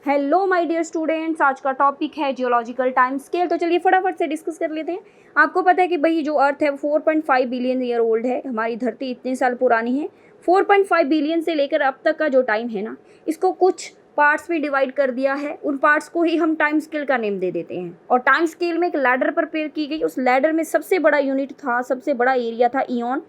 Hello my dear students, आज का topic है जियोलॉजिकल टाइम स्केल। तो चलिए फटाफट से डिस्कस कर लेते हैं। आपको पता है कि भाई जो अर्थ है वो 4.5 बिलियन ईयर ओल्ड है। हमारी धरती इतने साल पुरानी है। 4.5 बिलियन से लेकर अब तक का जो टाइम है ना, इसको कुछ पार्ट्स में डिवाइड कर दिया है। उन पार्ट्स को ही हम टाइम स्केल का नेम दे देते हैं। और टाइम स्केल में एक लैडर प्रिपेयर की गई। उस लैडर में सबसे बड़ा यूनिट था, सबसे बड़ा एरिया था ईयन।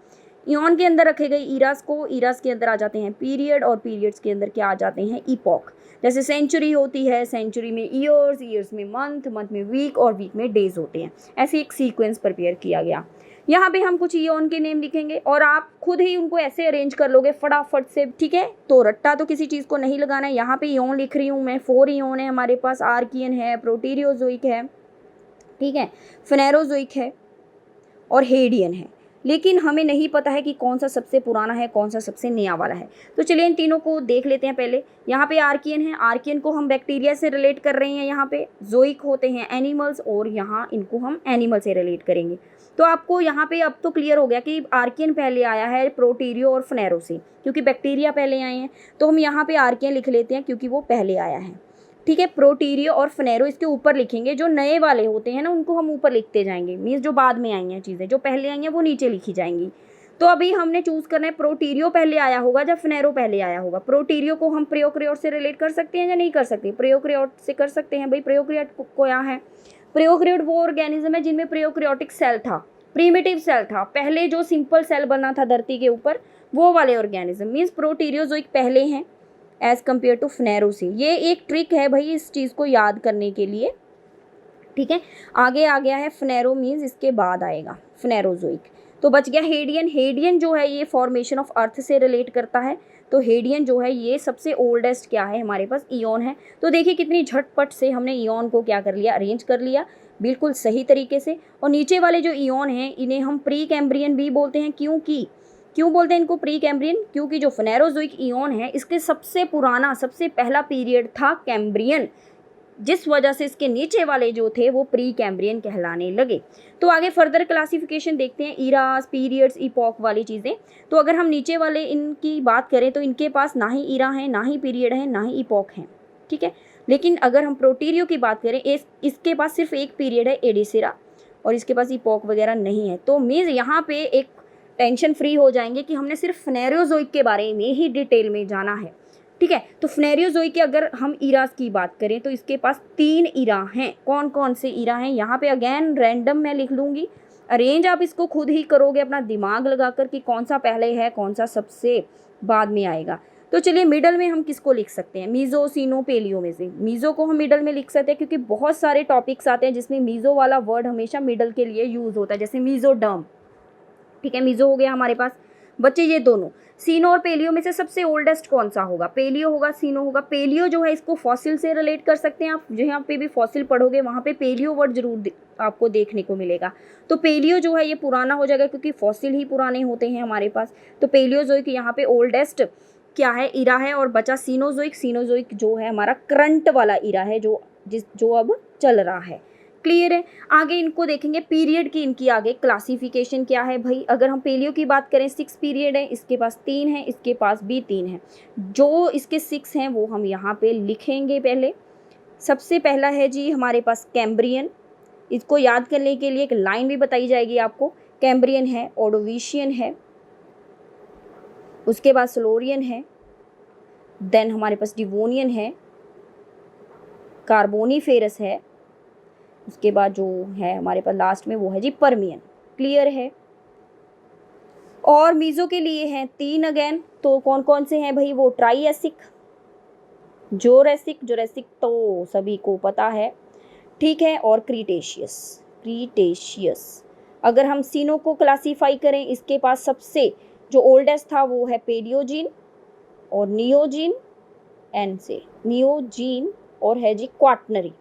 ईयन के अंदर रखे गए ईरास को, ईरास के अंदर आ जाते हैं पीरियड, और पीरियड्स के अंदर क्या आ जाते हैं, इपॉक। जैसे सेंचुरी होती है, सेंचुरी में ईयर्स, ईयर्स में मंथ, मंथ में वीक, और वीक में डेज होते हैं। ऐसे एक सीक्वेंस प्रिपेयर किया गया। यहाँ पे हम कुछ ईयन के नेम लिखेंगे और आप खुद ही उनको ऐसे अरेंज कर लोगे फटाफट से, ठीक है। तो रट्टा तो किसी चीज़ को नहीं लगाना है। यहाँ पे ईयन लिख रही हूँ मैं। 4 ईयन है हमारे पास। आर्कियन है, प्रोटीरियोजोइक है, ठीक है, फेनेरोजोइक है और हेडियन है। लेकिन हमें नहीं पता है कि कौन सा सबसे पुराना है, कौन सा सबसे नया वाला है। तो चलिए इन तीनों को देख लेते हैं पहले। यहाँ पे आर्कियन है। आर्कियन को हम बैक्टीरिया से रिलेट कर रहे हैं। यहाँ पे जोइक होते हैं एनिमल्स, और यहाँ इनको हम एनिमल से रिलेट करेंगे। तो आपको यहाँ पे अब तो क्लियर हो गया कि आर्कियन पहले आया है प्रोटीरियो और फनेरो से, क्योंकि बैक्टीरिया पहले आए हैं। तो हम यहाँ पे आर्कियन लिख लेते हैं क्योंकि वो पहले आया है, ठीक है। प्रोटीरियो और फनेरो इसके ऊपर लिखेंगे। जो नए वाले होते हैं ना, उनको हम ऊपर लिखते जाएंगे। मीन्स जो बाद में आई हैं चीज़ें, जो पहले आई हैं वो नीचे लिखी जाएंगी। तो अभी हमने चूज करना है प्रोटीरियो पहले आया होगा या फनेरो पहले आया होगा। प्रोटीरियो को हम प्रोकैरियोट से रिलेट कर सकते हैं या नहीं कर सकते? प्रोकैरियोट से कर सकते हैं। भाई प्रोकैरियोट को क्या है? प्रोकैरियोट वो ऑर्गेनिज्म है जिनमें प्रोकैरियोटिक सेल था, प्रीमिटिव सेल था। पहले जो सिंपल सेल बना था धरती के ऊपर, वो वाले ऑर्गेनिज्म। मीन्स प्रोटीरियोजोइक पहले हैं एज कम्पेयर टू फनेरो से। ये एक ट्रिक है भाई इस चीज़ को याद करने के लिए, ठीक है। आगे आ गया है फनेरो, मीन्स इसके बाद आएगा फनेरोजोइक। तो बच गया हेडियन। हेडियन जो है ये फॉर्मेशन ऑफ अर्थ से रिलेट करता है। तो हेडियन जो है ये सबसे ओल्डेस्ट क्या है हमारे पास, ईयन है। तो देखिए कितनी झटपट से हमने ईयन को क्या कर लिया, अरेंज कर लिया बिल्कुल सही तरीके से। और नीचे वाले जो ईयन हैं इन्हें हम प्री कैम्ब्रियन भी बोलते हैं। क्यों बोलते हैं इनको प्री कैम्ब्रियन? क्योंकि जो फनेरोजोइक ईयन है इसके सबसे पुराना, सबसे पहला पीरियड था कैम्ब्रियन, जिस वजह से इसके नीचे वाले जो थे वो प्री कैम्ब्रियन कहलाने लगे। तो आगे फर्दर क्लासिफिकेशन देखते हैं, ईरास, पीरियड्स, इपॉक वाली चीज़ें। तो अगर हम नीचे वाले इनकी बात करें तो इनके पास ना ही ईरा है, ना ही पीरियड है, ना ही इपॉक है, ठीक है। लेकिन अगर हम प्रोटीरियो की बात करें, इसके पास सिर्फ एक पीरियड है, एडिसिरा, और इसके पास इपॉक वगैरह नहीं है। तो मीन्स यहाँ पे एक टेंशन फ्री हो जाएंगे कि हमने सिर्फ फनेरोजोइक के बारे में ही डिटेल में जाना है, ठीक है। तो फनेरोजोइक की अगर हम ईरास की बात करें तो इसके पास 3 ईरा हैं। कौन कौन से ईरा हैं? यहाँ पे अगेन रैंडम मैं लिख लूँगी। अरेंज आप इसको खुद ही करोगे अपना दिमाग लगाकर कि कौन सा पहले है, कौन सा सबसे बाद में आएगा। तो चलिए मिडल में हम किसको लिख सकते हैं? मीज़ो, सीनो, पेलियो में से मीज़ो को हम मिडल में लिख सकते हैं, क्योंकि बहुत सारे टॉपिक्स आते हैं जिसमें मीज़ो वाला वर्ड हमेशा मिडल के लिए यूज़ होता है। जैसे मीज़ोडर्म, ठीक है, मीज़ो हो गया हमारे पास। बच्चे ये दोनों सीनो और पेलियो में से सबसे ओल्डेस्ट कौन सा होगा? पेलियो होगा, सीनो होगा। पेलियो जो है इसको फॉसिल से रिलेट कर सकते हैं आप। जहाँ पे भी फॉसिल पढ़ोगे वहाँ पे पेलियो वर्ड जरूर आपको देखने को मिलेगा। तो पेलियो जो है ये पुराना हो जाएगा, क्योंकि फॉसिल ही पुराने होते हैं हमारे पास। तो पेलियोजोइक यहाँ पे ओल्डेस्ट क्या है, इरा है। और बचा सीनोजोइक। सीनोजोइक जो है हमारा करंट वाला इरा है, जो अब चल रहा है। क्लियर है? आगे इनको देखेंगे पीरियड की। इनकी आगे क्लासिफिकेशन क्या है भाई? अगर हम पेलियो की बात करें 6 पीरियड है, इसके पास 3 है, इसके पास भी 3 है। जो इसके 6 हैं वो हम यहाँ पे लिखेंगे पहले। सबसे पहला है जी हमारे पास कैम्ब्रियन। इसको याद करने के लिए एक लाइन भी बताई जाएगी आपको। कैम्ब्रियन है, ऑर्डोविशियन है, उसके बाद सिल्यूरियन है, देन हमारे पास डिवोनियन है, कार्बोनीफेरस है, उसके बाद जो है हमारे पास लास्ट में वो है जी परमियन। क्लियर है? और मीज़ो के लिए हैं 3 अगेन। तो कौन कौन से हैं भाई? वो ट्राइएसिक, जोरेसिक तो सभी को पता है, ठीक है, और क्रीटेशियस। अगर हम सीनो को क्लासीफाई करें, इसके पास सबसे जो ओल्डेस्ट था वो है पेलियोजीन और नियोजीन, एन से नियोजीन, और है जी क्वाटनरी।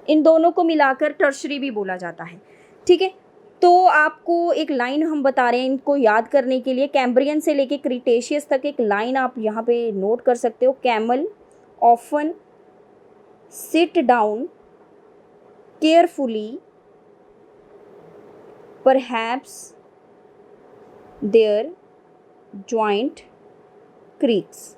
इन दोनों को मिलाकर टर्शरी भी बोला जाता है, ठीक है। तो आपको एक लाइन हम बता रहे हैं इनको याद करने के लिए। कैम्ब्रियन से लेके क्रीटेशियस तक एक लाइन आप यहाँ पे नोट कर सकते हो। Camel often sit down carefully, perhaps their joint creaks.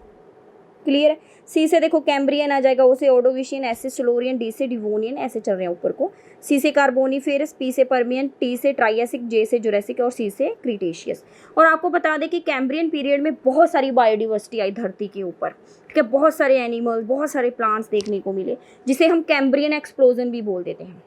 Clear है। सी से देखो कैम्ब्रियन आ जाएगा, ओ से ऑर्डोविशियन, एस से सिल्यूरियन, डी से डिवोनियन, ऐसे चल रहे हैं ऊपर को। सी से कार्बोनिफेरस, पी से पर्मियन, टी से ट्राइएसिक, जे से जुरासिक और सी से क्रीटेशियस। और आपको बता दें कि कैम्ब्रियन पीरियड में बहुत सारी बायोडिवर्सिटी आई धरती के ऊपर, ठीक है, बहुत सारे एनिमल्स, बहुत सारे प्लांट्स देखने को मिले, जिसे हम कैम्ब्रियन एक्सप्लोजन भी बोल देते हैं।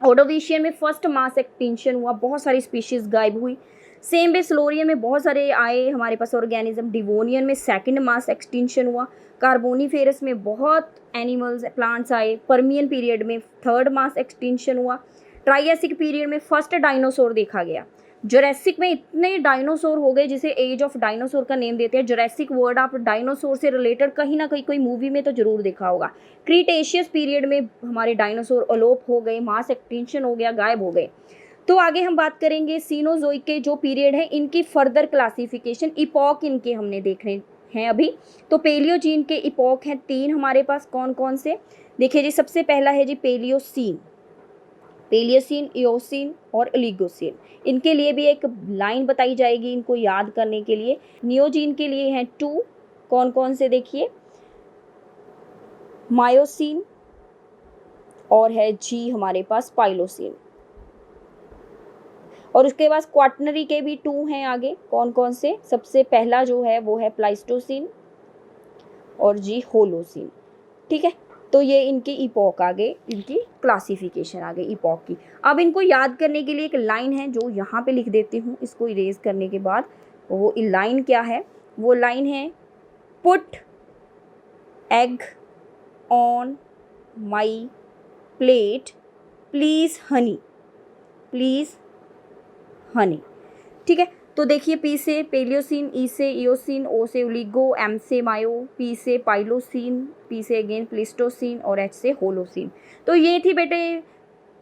ऑर्डोविशियन में फर्स्ट मास एक्सटिंक्शन हुआ, बहुत सारी स्पीशीज गायब हुई। सेम वे सिल्यूरियन में बहुत सारे आए हमारे पास ऑर्गेनिज्म। डिवोनियन में सेकंड मास एक्सटिंक्शन हुआ। कार्बोनिफेरस में बहुत एनिमल्स प्लांट्स आए। पर्मियन पीरियड में थर्ड मास एक्सटिंक्शन हुआ। ट्राइएसिक पीरियड में फर्स्ट डायनासोर देखा गया। जुरासिक में इतने डायनासोर हो गए जिसे एज ऑफ डायनासोर का नेम देते हैं। जुरासिक वर्ड आप डायनासोर से रिलेटेड कहीं ना कहीं कोई मूवी में तो जरूर देखा होगा। क्रीटेशियस पीरियड में हमारे डायनासोर अलोप हो गए, मास एक्सटिंक्शन हो गया, गायब हो गए। तो आगे हम बात करेंगे सीनोजोइक के जो पीरियड है, इनकी फर्दर क्लासिफिकेशन, इपॉक इनके हमने देखने हैं अभी। तो पेलियोजीन के इपॉक हैं 3 हमारे पास, कौन कौन से देखिए जी। सबसे पहला है जी पेलियोसीन, पेलियोसीन, इयोसीन और ओलिगोसीन। इनके लिए भी एक लाइन बताई जाएगी इनको याद करने के लिए। नियोजीन के लिए हैं 2, कौन कौन से देखिए, मायोसीन और है जी हमारे पास पाइलोसीन। और उसके बाद क्वाटनरी के भी 2 हैं आगे, कौन कौन से, सबसे पहला जो है वो है प्लाइस्टोसीन और जी होलोसीन, ठीक है। तो ये इनकी इपॉक आ गए, इनकी क्लासिफिकेशन आ गई इपॉक की। अब इनको याद करने के लिए एक लाइन है जो यहाँ पे लिख देती हूँ, इसको इरेज करने के बाद। वो लाइन क्या है, वो लाइन है put egg on my plate please Honey, please Honey, ठीक है। तो देखिए पी से पेलियोसीन, ई से इयोसीन, ओ से ओलिगो, एम से मायो, पी से पाइलोसीन, पी से अगेन प्लिस्टोसीन और एच से होलोसीन। तो ये थी बेटे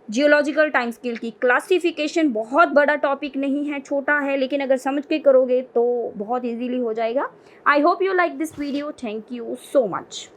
जियोलॉजिकल टाइम स्केल की क्लासिफिकेशन। बहुत बड़ा टॉपिक नहीं है, छोटा है, लेकिन अगर समझ के करोगे तो बहुत इजीली हो जाएगा। I hope you like this video. Thank you so much.